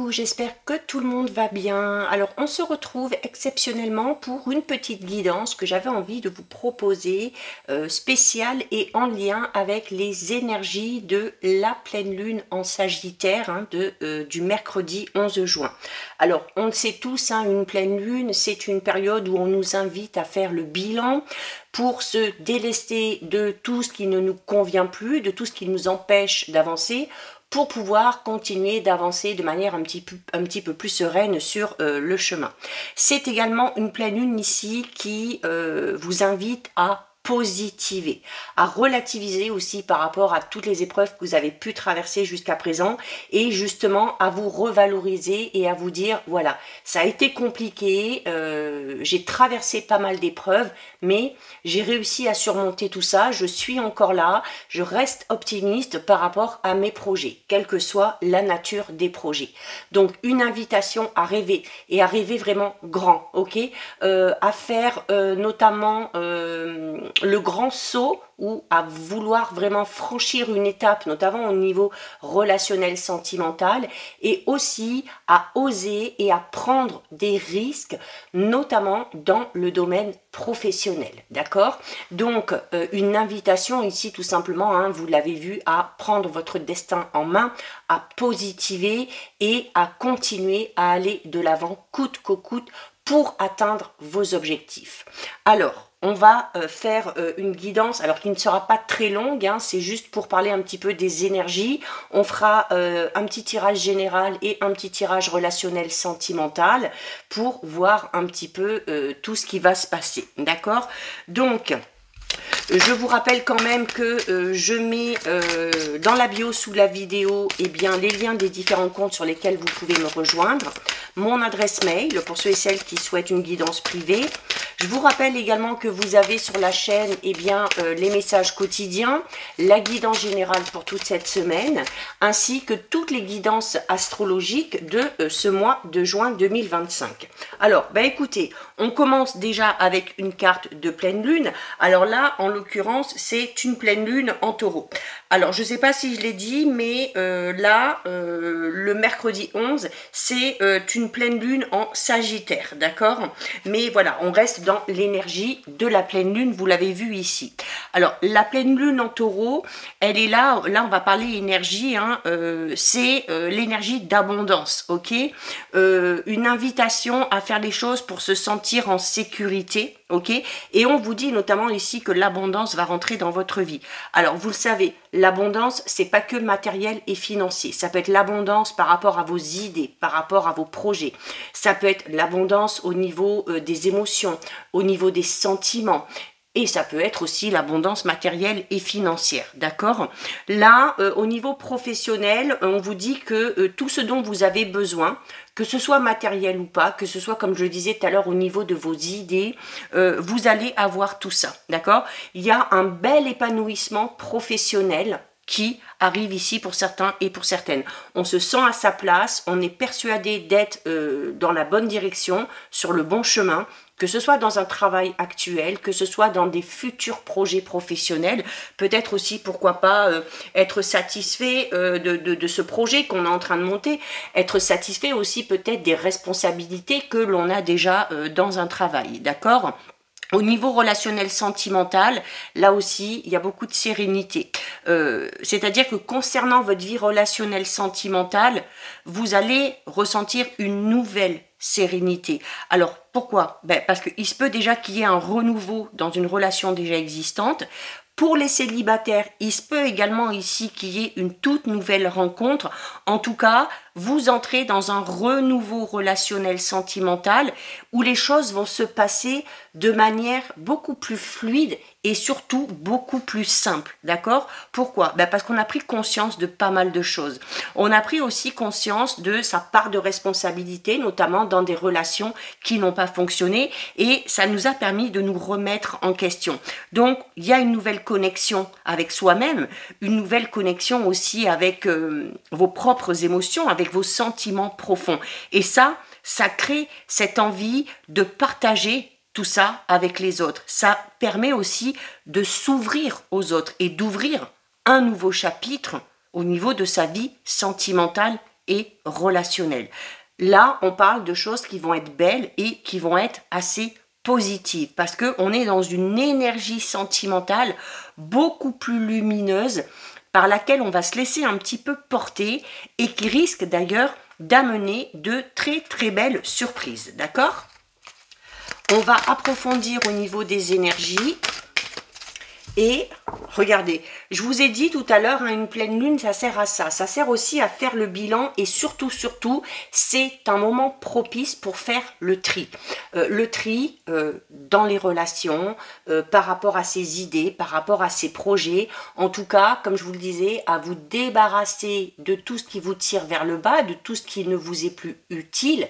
Coucou, j'espère que tout le monde va bien. Alors, on se retrouve exceptionnellement pour une petite guidance que j'avais envie de vous proposer, spéciale et en lien avec les énergies de la pleine lune en Sagittaire du mercredi 11 juin. Alors, on le sait tous, une pleine lune, c'est une période où on nous invite à faire le bilan pour se délester de tout ce qui ne nous convient plus, de tout ce qui nous empêche d'avancer, pour pouvoir continuer d'avancer de manière un petit peu plus sereine sur le chemin. C'est également une pleine lune ici qui vous invite à positiver, à relativiser aussi par rapport à toutes les épreuves que vous avez pu traverser jusqu'à présent et justement à vous revaloriser et à vous dire voilà, ça a été compliqué, j'ai traversé pas mal d'épreuves, mais j'ai réussi à surmonter tout ça, je suis encore là, je reste optimiste par rapport à mes projets, quelle que soit la nature des projets. Donc une invitation à rêver et à rêver vraiment grand, ok, à faire notamment le grand saut ou à vouloir vraiment franchir une étape, notamment au niveau relationnel sentimental, et aussi à oser et à prendre des risques, notamment dans le domaine professionnel, d'accord? Donc, une invitation ici tout simplement, vous l'avez vu, à prendre votre destin en main, à positiver et à continuer à aller de l'avant coûte que coûte pour atteindre vos objectifs. Alors, on va faire une guidance, alors qui ne sera pas très longue, c'est juste pour parler un petit peu des énergies. On fera un petit tirage général et un petit tirage relationnel sentimental pour voir un petit peu tout ce qui va se passer, d'accord? Donc, je vous rappelle quand même que je mets dans la bio sous la vidéo les liens des différents comptes sur lesquels vous pouvez me rejoindre, mon adresse mail pour ceux et celles qui souhaitent une guidance privée. Je vous rappelle également que vous avez sur la chaîne les messages quotidiens, la guidance générale pour toute cette semaine, ainsi que toutes les guidances astrologiques de ce mois de juin 2025. Alors, écoutez, on commence déjà avec une carte de pleine lune. Alors là, en l'occurrence, c'est une pleine lune en taureau. Alors, je ne sais pas si je l'ai dit, mais le mercredi 11, c'est une pleine lune en Sagittaire, d'accord? Mais voilà, on reste dans l'énergie de la pleine lune, vous l'avez vu ici. Alors, la pleine lune en taureau, elle est là, on va parler énergie, c'est l'énergie d'abondance, ok? Une invitation à faire les choses pour se sentir en sécurité, ok? Et on vous dit notamment ici que l'abondance va rentrer dans votre vie. Alors, vous le savez, l'abondance, c'est pas que matériel et financier. Ça peut être l'abondance par rapport à vos idées, par rapport à vos projets. Ça peut être l'abondance au niveau des émotions, au niveau des sentiments. Et ça peut être aussi l'abondance matérielle et financière, d'accord? Là, au niveau professionnel, on vous dit que tout ce dont vous avez besoin, que ce soit matériel ou pas, que ce soit, comme je le disais tout à l'heure, au niveau de vos idées, vous allez avoir tout ça, d'accord? Il y a un bel épanouissement professionnel qui arrive ici pour certains et pour certaines. On se sent à sa place, on est persuadé d'être dans la bonne direction, sur le bon chemin, que ce soit dans un travail actuel, que ce soit dans des futurs projets professionnels, peut-être aussi, pourquoi pas, être satisfait de ce projet qu'on est en train de monter, être satisfait aussi peut-être des responsabilités que l'on a déjà dans un travail, d'accord ? Au niveau relationnel sentimental, là aussi, il y a beaucoup de sérénité. C'est-à-dire que concernant votre vie relationnelle sentimentale, vous allez ressentir une nouvelle sérénité. Alors, pourquoi? Parce qu'il se peut déjà qu'il y ait un renouveau dans une relation déjà existante. Pour les célibataires, il se peut également ici qu'il y ait une toute nouvelle rencontre. En tout cas, vous entrez dans un renouveau relationnel sentimental où les choses vont se passer de manière beaucoup plus fluide et surtout beaucoup plus simple, d'accord? Pourquoi? Parce qu'on a pris conscience de pas mal de choses. On a pris aussi conscience de sa part de responsabilité, notamment dans des relations qui n'ont pas fonctionné, et ça nous a permis de nous remettre en question. Donc, il y a une nouvelle connexion avec soi-même, une nouvelle connexion aussi avec vos propres émotions, avec vos sentiments profonds. Et ça crée cette envie de partager tout ça avec les autres. Ça permet aussi de s'ouvrir aux autres et d'ouvrir un nouveau chapitre au niveau de sa vie sentimentale et relationnelles. Là, on parle de choses qui vont être belles et qui vont être assez positives parce qu'on est dans une énergie sentimentale beaucoup plus lumineuse par laquelle on va se laisser un petit peu porter et qui risque d'ailleurs d'amener de très très belles surprises, d'accord? On va approfondir au niveau des énergies. Et regardez, je vous ai dit tout à l'heure, hein, une pleine lune, ça sert à ça. Ça sert aussi à faire le bilan et surtout, c'est un moment propice pour faire le tri. Le tri dans les relations, par rapport à ses idées, par rapport à ses projets. En tout cas, comme je vous le disais, à vous débarrasser de tout ce qui vous tire vers le bas, de tout ce qui ne vous est plus utile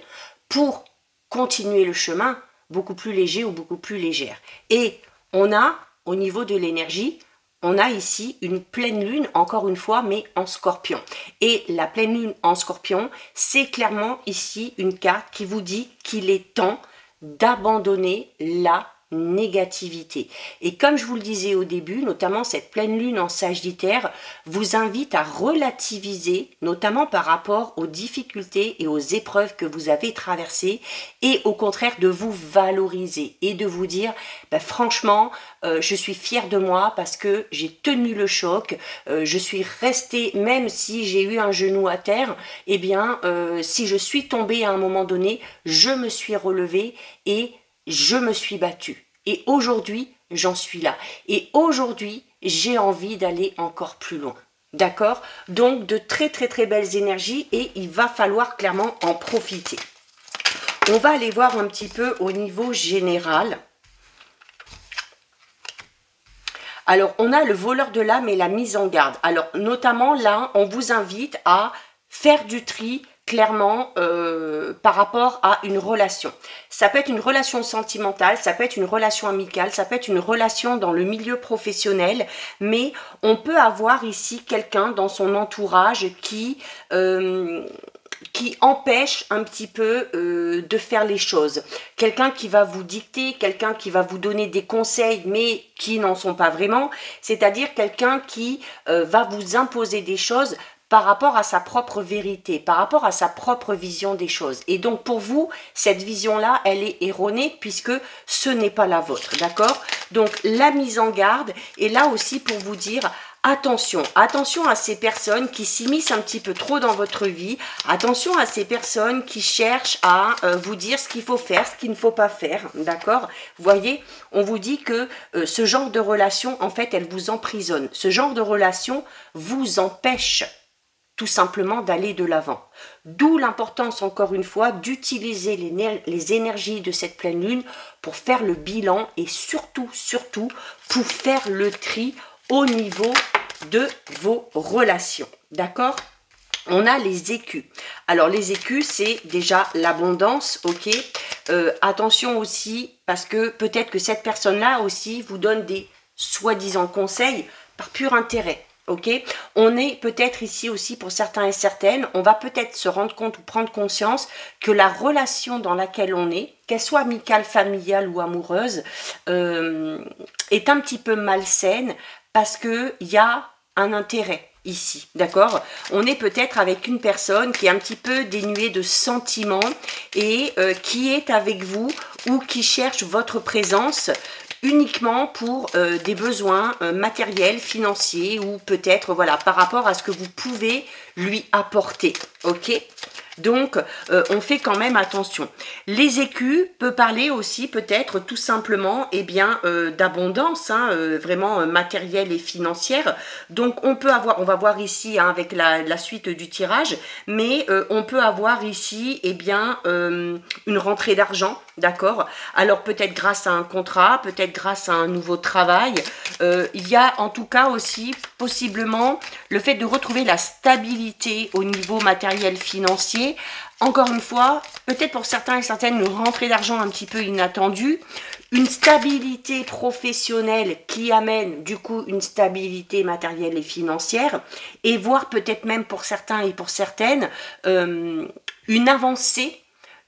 pour continuer le chemin beaucoup plus léger ou beaucoup plus légère. Et on a... Au niveau de l'énergie, on a ici une pleine lune, encore une fois, mais en scorpion. Et la pleine lune en scorpion, c'est clairement ici une carte qui vous dit qu'il est temps d'abandonner la négativité. Et comme je vous le disais au début, notamment cette pleine lune en Sagittaire vous invite à relativiser, notamment par rapport aux difficultés et aux épreuves que vous avez traversées, et au contraire de vous valoriser et de vous dire franchement, je suis fière de moi parce que j'ai tenu le choc, je suis restée, même si j'ai eu un genou à terre, eh bien si je suis tombée à un moment donné, je me suis relevée et je me suis battue. Et aujourd'hui, j'en suis là. Et aujourd'hui, j'ai envie d'aller encore plus loin. D'accord? Donc, de très très très belles énergies et il va falloir clairement en profiter. On va aller voir un petit peu au niveau général. Alors, on a le voleur de l'âme et la mise en garde. Alors, notamment là, on vous invite à faire du tri clairement par rapport à une relation. Ça peut être une relation sentimentale, ça peut être une relation amicale, ça peut être une relation dans le milieu professionnel, mais on peut avoir ici quelqu'un dans son entourage qui empêche un petit peu de faire les choses. Quelqu'un qui va vous dicter, quelqu'un qui va vous donner des conseils, mais qui n'en sont pas vraiment. C'est-à-dire quelqu'un qui va vous imposer des choses par rapport à sa propre vérité, par rapport à sa propre vision des choses. Et donc pour vous, cette vision-là, elle est erronée puisque ce n'est pas la vôtre, d'accord? Donc la mise en garde est là aussi pour vous dire... Attention, attention à ces personnes qui s'immiscent un petit peu trop dans votre vie. Attention à ces personnes qui cherchent à vous dire ce qu'il faut faire, ce qu'il ne faut pas faire. D'accord? Vous voyez, on vous dit que ce genre de relation, en fait, elle vous emprisonne. Ce genre de relation vous empêche tout simplement d'aller de l'avant. D'où l'importance, encore une fois, d'utiliser les énergies de cette pleine lune pour faire le bilan et surtout pour faire le tri au niveau de vos relations, d'accord? On a les écus. Alors les écus, c'est déjà l'abondance, ok? Attention aussi, parce que peut-être que cette personne-là aussi vous donne des soi-disant conseils par pur intérêt. Ok, on est peut-être ici aussi pour certains et certaines, on va peut-être se rendre compte ou prendre conscience que la relation dans laquelle on est, qu'elle soit amicale, familiale ou amoureuse, est un petit peu malsaine parce qu'il y a un intérêt ici, d'accord? On est peut-être avec une personne qui est un petit peu dénuée de sentiments et qui est avec vous ou qui cherche votre présence uniquement pour des besoins matériels, financiers ou peut-être voilà par rapport à ce que vous pouvez lui apporter, ok? Donc, on fait quand même attention. Les écus peut parler aussi peut-être tout simplement d'abondance, vraiment matérielle et financière. Donc, on va voir ici avec la suite du tirage, mais on peut avoir ici une rentrée d'argent, d'accord? Alors, peut-être grâce à un contrat, peut-être grâce à un nouveau travail. Il y a en tout cas aussi possiblement le fait de retrouver la stabilité au niveau matériel financier. Encore une fois, peut-être pour certains et certaines, une rentrée d'argent un petit peu inattendue, une stabilité professionnelle qui amène du coup une stabilité matérielle et financière, et voire peut-être même pour certains et pour certaines, une avancée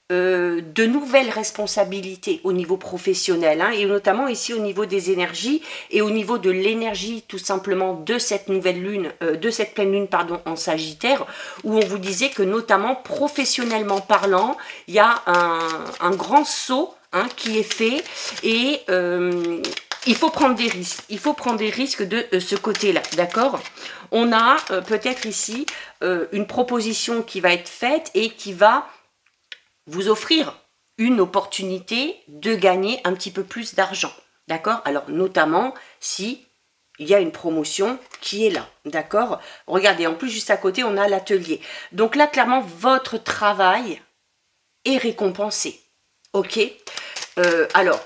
de nouvelles responsabilités au niveau professionnel, hein, et notamment ici au niveau des énergies et au niveau de l'énergie tout simplement de cette nouvelle lune, de cette pleine lune pardon, en Sagittaire, où on vous disait que notamment professionnellement parlant, il y a un grand saut, hein, qui est fait, et il faut prendre des risques. Il faut prendre des risques de ce côté-là, d'accord? On a peut-être ici une proposition qui va être faite et qui va vous offrir une opportunité de gagner un petit peu plus d'argent, d'accord? Alors, notamment si il y a une promotion qui est là, d'accord? Regardez, en plus, juste à côté, on a l'atelier. Donc là, clairement, votre travail est récompensé, ok? Alors,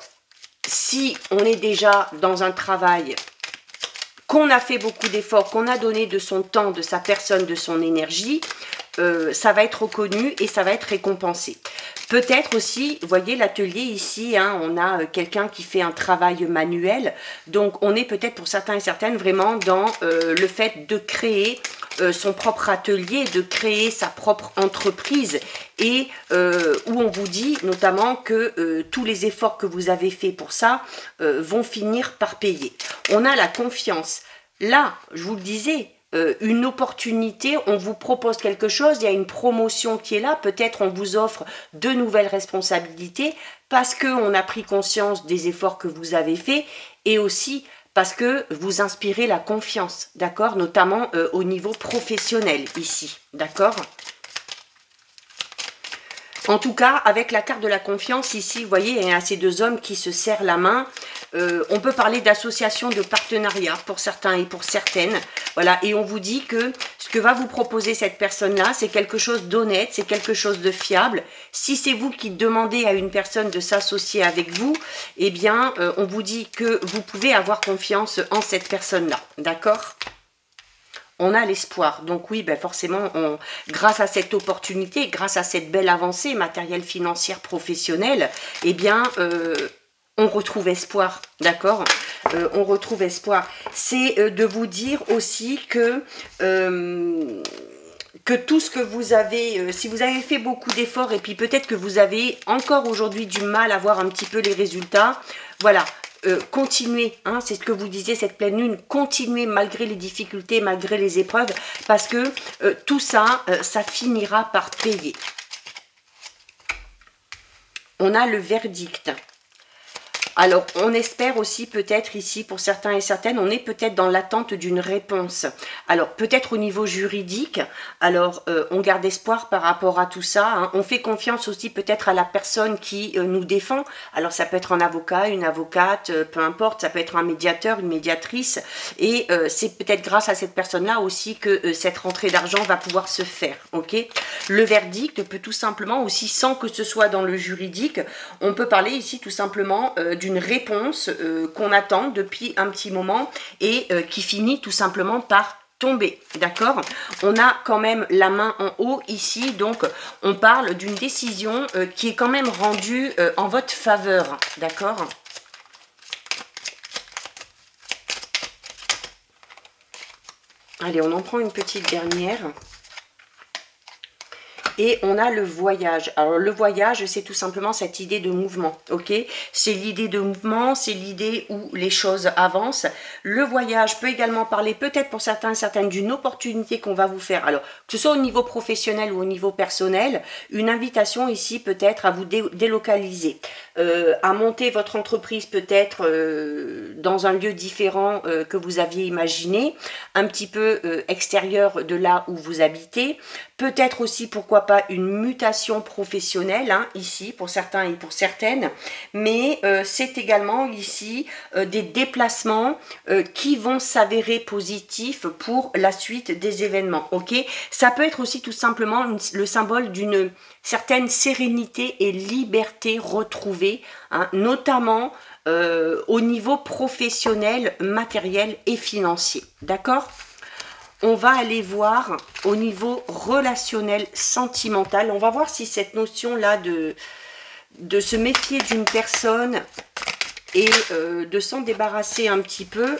si on est déjà dans un travail, qu'on a fait beaucoup d'efforts, qu'on a donné de son temps, de sa personne, de son énergie, ça va être reconnu et ça va être récompensé. Peut-être aussi, vous voyez l'atelier ici, hein, on a quelqu'un qui fait un travail manuel, donc on est peut-être pour certains et certaines vraiment dans le fait de créer son propre atelier, de créer sa propre entreprise, et où on vous dit notamment que tous les efforts que vous avez faits pour ça vont finir par payer. On a la confiance. Là, je vous le disais, une opportunité, on vous propose quelque chose, il y a une promotion qui est là, peut-être on vous offre de nouvelles responsabilités parce qu'on a pris conscience des efforts que vous avez faits et aussi parce que vous inspirez la confiance, d'accord, notamment au niveau professionnel ici, d'accord. En tout cas, avec la carte de la confiance ici, vous voyez, il y a ces deux hommes qui se serrent la main. On peut parler d'association, de partenariat pour certains et pour certaines. Voilà, et on vous dit que ce que va vous proposer cette personne-là, c'est quelque chose d'honnête, c'est quelque chose de fiable. Si c'est vous qui demandez à une personne de s'associer avec vous, eh bien, on vous dit que vous pouvez avoir confiance en cette personne-là, d'accord ? On a l'espoir. Donc oui, ben forcément, grâce à cette opportunité, grâce à cette belle avancée matérielle, financière, professionnelle, eh bien, on retrouve espoir, d'accord? On retrouve espoir. C'est de vous dire aussi que tout ce que vous avez, si vous avez fait beaucoup d'efforts et puis peut-être que vous avez encore aujourd'hui du mal à voir un petit peu les résultats, voilà. Continuez, hein, c'est ce que vous disiez, cette pleine lune, continuez malgré les difficultés, malgré les épreuves, parce que tout ça, ça finira par payer. On a le verdict. Alors, on espère aussi peut-être ici, pour certains et certaines, on est peut-être dans l'attente d'une réponse. Alors, peut-être au niveau juridique, alors on garde espoir par rapport à tout ça. Hein. On fait confiance aussi peut-être à la personne qui nous défend. Alors, ça peut être un avocat, une avocate, peu importe, ça peut être un médiateur, une médiatrice. Et c'est peut-être grâce à cette personne-là aussi que cette rentrée d'argent va pouvoir se faire. Ok. Le verdict peut tout simplement aussi, sans que ce soit dans le juridique, on peut parler ici tout simplement d'une réponse qu'on attend depuis un petit moment et qui finit tout simplement par tomber, d'accord? On a quand même la main en haut ici, donc on parle d'une décision qui est quand même rendue en votre faveur, d'accord? Allez, on en prend une petite dernière. Et on a le voyage. Alors le voyage, c'est tout simplement cette idée de mouvement, ok? C'est l'idée de mouvement, c'est l'idée où les choses avancent. Le voyage peut également parler, peut-être pour certains et certaines, d'une opportunité qu'on va vous faire. Alors, que ce soit au niveau professionnel ou au niveau personnel, une invitation ici peut-être à vous délocaliser, à monter votre entreprise peut-être dans un lieu différent que vous aviez imaginé, un petit peu extérieur de là où vous habitez. Peut-être aussi, pourquoi pas, une mutation professionnelle, hein, ici, pour certains et pour certaines. Mais c'est également ici des déplacements qui vont s'avérer positifs pour la suite des événements. Ok, ça peut être aussi tout simplement le symbole d'une certaine sérénité et liberté retrouvée, hein, notamment au niveau professionnel, matériel et financier. D'accord ? On va aller voir au niveau relationnel, sentimental. On va voir si cette notion-là de se méfier d'une personne et de s'en débarrasser un petit peu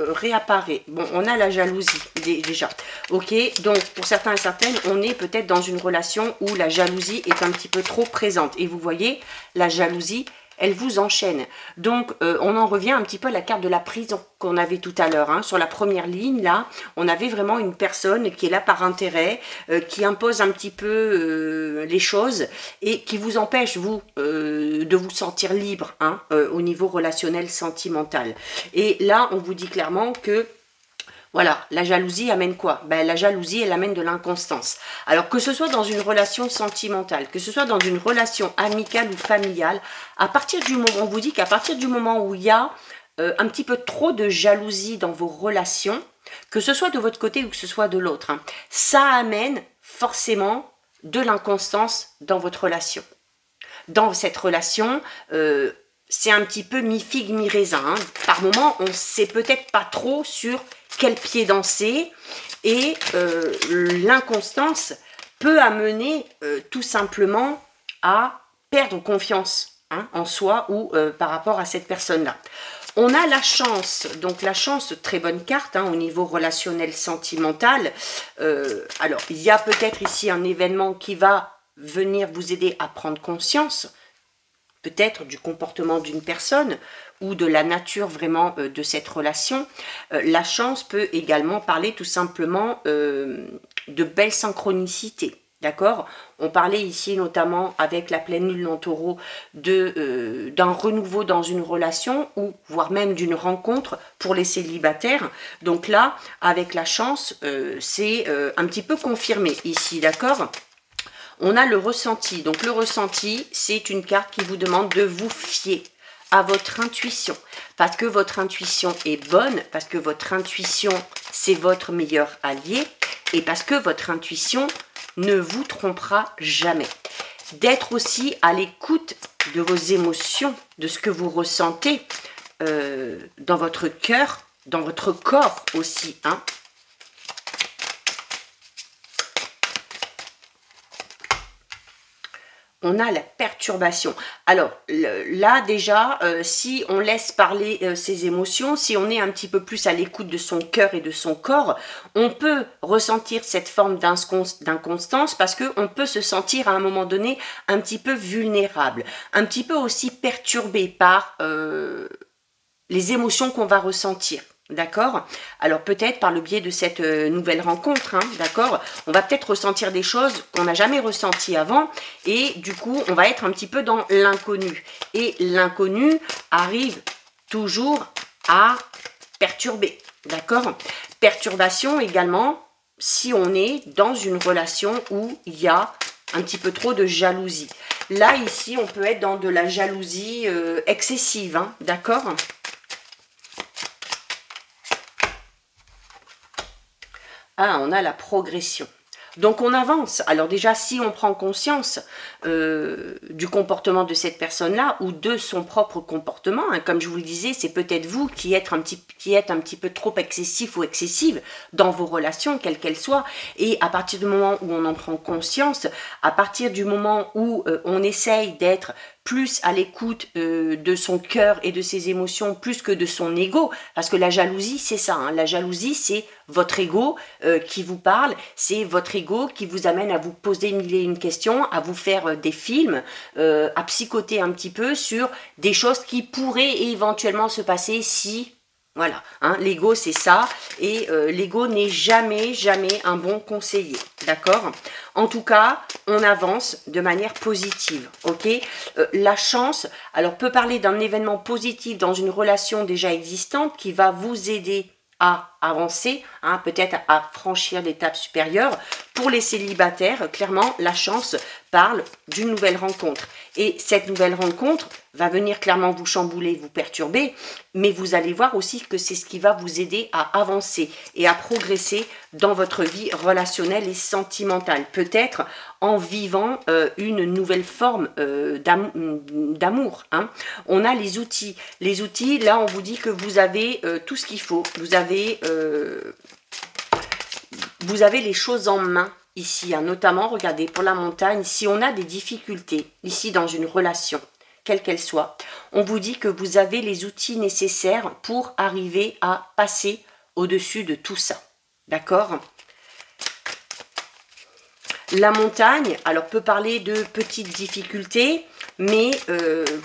réapparaît. Bon, on a la jalousie déjà, ok, donc pour certains et certaines, on est peut-être dans une relation où la jalousie est un petit peu trop présente, et vous voyez, la jalousie, elle vous enchaîne. Donc, on en revient un petit peu à la carte de la prison qu'on avait tout à l'heure. Hein. Sur la première ligne, là, on avait vraiment une personne qui est là par intérêt, qui impose un petit peu les choses et qui vous empêche, vous, de vous sentir libre hein, au niveau relationnel, sentimental. Et là, on vous dit clairement que voilà, la jalousie amène quoi? Ben, la jalousie, elle amène de l'inconstance. Alors que ce soit dans une relation sentimentale, que ce soit dans une relation amicale ou familiale, à partir du moment, on vous dit qu'à partir du moment où il y a un petit peu trop de jalousie dans vos relations, que ce soit de votre côté ou que ce soit de l'autre, hein, ça amène forcément de l'inconstance dans votre relation. Dans cette relation, c'est un petit peu mi-figue, mi-raisin. Hein. Par moment, on ne sait peut-être pas trop sur quel pied danser et l'inconstance peut amener tout simplement à perdre confiance hein, en soi ou par rapport à cette personne-là. On a la chance, donc la chance, très bonne carte hein, au niveau relationnel sentimental. Alors, il y a peut-être ici un événement qui va venir vous aider à prendre conscience peut-être du comportement d'une personne ou de la nature vraiment de cette relation. La chance peut également parler tout simplement de belles synchronicités. D'accord? On parlait ici notamment avec la pleine lune en taureau d'un renouveau dans une relation ou voire même d'une rencontre pour les célibataires. Donc là, avec la chance, c'est un petit peu confirmé ici, d'accord? On a le ressenti. Donc le ressenti, c'est une carte qui vous demande de vous fier à votre intuition. Parce que votre intuition est bonne, parce que votre intuition, c'est votre meilleur allié, et parce que votre intuition ne vous trompera jamais. D'être aussi à l'écoute de vos émotions, de ce que vous ressentez dans votre cœur, dans votre corps aussi, hein. On a la perturbation. Alors là déjà, si on laisse parler ses émotions, si on est un petit peu plus à l'écoute de son cœur et de son corps, on peut ressentir cette forme d'inconstance parce qu'on peut se sentir à un moment donné un petit peu vulnérable, un petit peu aussi perturbé par les émotions qu'on va ressentir. D'accord? Alors peut-être par le biais de cette nouvelle rencontre, hein, d'accord? On va peut-être ressentir des choses qu'on n'a jamais ressenties avant et du coup, on va être un petit peu dans l'inconnu. Et l'inconnu arrive toujours à perturber, d'accord? Perturbation également si on est dans une relation où il y a un petit peu trop de jalousie. Là, ici, on peut être dans de la jalousie excessive, hein, d'accord? Ah, on a la progression. Donc on avance. Alors déjà, si on prend conscience du comportement de cette personne-là ou de son propre comportement, hein, comme je vous le disais, c'est peut-être vous qui êtes un petit peu trop excessif ou excessive dans vos relations, quelles qu'elles soient. Et à partir du moment où on en prend conscience, à partir du moment où on essaye d'être plus à l'écoute de son cœur et de ses émotions, plus que de son ego, parce que la jalousie, c'est ça, hein, la jalousie, c'est votre ego qui vous parle, c'est votre ego qui vous amène à vous poser mille et une questions, à vous faire des films, à psychoter un petit peu sur des choses qui pourraient éventuellement se passer si... Voilà, hein, l'ego c'est ça, et l'ego n'est jamais un bon conseiller, d'accord? En tout cas, on avance de manière positive, ok? La chance, alors peut parler d'un événement positif dans une relation déjà existante qui va vous aider à avancer, hein, peut-être à franchir l'étape supérieure. Pour les célibataires, clairement, la chance parle d'une nouvelle rencontre. Et cette nouvelle rencontre va venir clairement vous chambouler, vous perturber, mais vous allez voir aussi que c'est ce qui va vous aider à avancer et à progresser dans votre vie relationnelle et sentimentale. Peut-être en vivant une nouvelle forme d'amour. Hein. On a les outils. Les outils, là, on vous dit que vous avez tout ce qu'il faut. Vous avez les choses en main. Ici, hein, notamment, regardez, pour la montagne, si on a des difficultés, ici dans une relation, quelle qu'elle soit, on vous dit que vous avez les outils nécessaires pour arriver à passer au-dessus de tout ça. D'accord ? La montagne, alors peut parler de petites difficultés, mais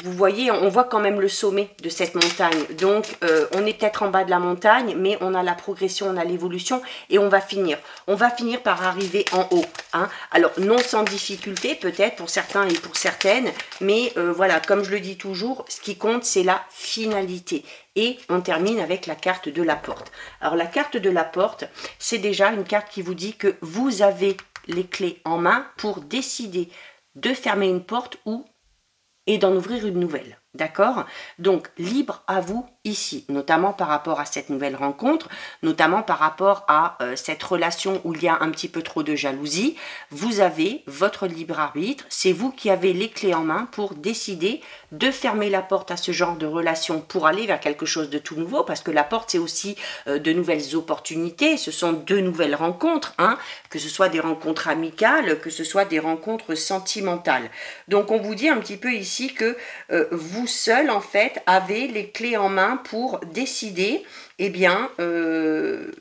vous voyez, on voit quand même le sommet de cette montagne. Donc, on est peut-être en bas de la montagne, mais on a la progression, on a l'évolution et on va finir. On va finir par arriver en haut. Hein. Alors, non sans difficulté, peut-être pour certains et pour certaines, mais voilà, comme je le dis toujours, ce qui compte, c'est la finalité. Et on termine avec la carte de la porte. Alors, la carte de la porte, c'est déjà une carte qui vous dit que vous avez les clés en main pour décider de fermer une porte et d'en ouvrir une nouvelle. D'accord? Donc, libre à vous ici, notamment par rapport à cette nouvelle rencontre, notamment par rapport à cette relation où il y a un petit peu trop de jalousie. Vous avez votre libre arbitre, c'est vous qui avez les clés en main pour décider de fermer la porte à ce genre de relation pour aller vers quelque chose de tout nouveau, parce que la porte, c'est aussi de nouvelles opportunités, ce sont de nouvelles rencontres, hein, que ce soit des rencontres amicales, que ce soit des rencontres sentimentales. Donc, on vous dit un petit peu ici que vous seul, en fait, avez les clés en main pour décider, eh bien, de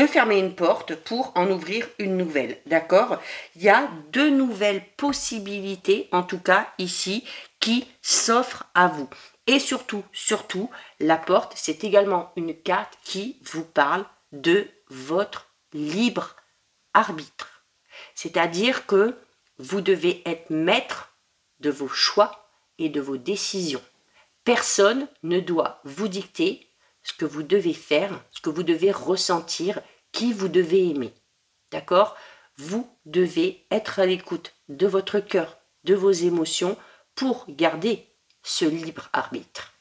fermer une porte pour en ouvrir une nouvelle, d'accord? Il y a de nouvelles possibilités, en tout cas ici, qui s'offrent à vous. Et surtout, la porte, c'est également une carte qui vous parle de votre libre arbitre. C'est-à-dire que vous devez être maître de vos choix et de vos décisions. Personne ne doit vous dicter ce que vous devez faire, ce que vous devez ressentir, qui vous devez aimer. D'accord? Vous devez être à l'écoute de votre cœur, de vos émotions pour garder ce libre arbitre.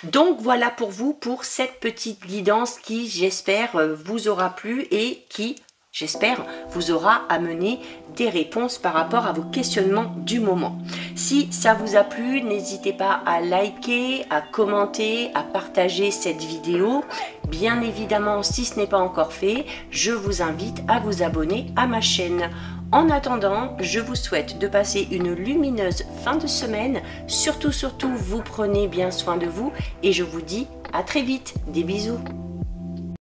Donc voilà pour vous, pour cette petite guidance qui, j'espère, vous aura plu et qui, j'espère, vous aura amené des réponses par rapport à vos questionnements du moment. Si ça vous a plu, n'hésitez pas à liker, à commenter, à partager cette vidéo. Bien évidemment, si ce n'est pas encore fait, je vous invite à vous abonner à ma chaîne. En attendant, je vous souhaite de passer une lumineuse fin de semaine. Surtout, vous prenez bien soin de vous et je vous dis à très vite. Des bisous.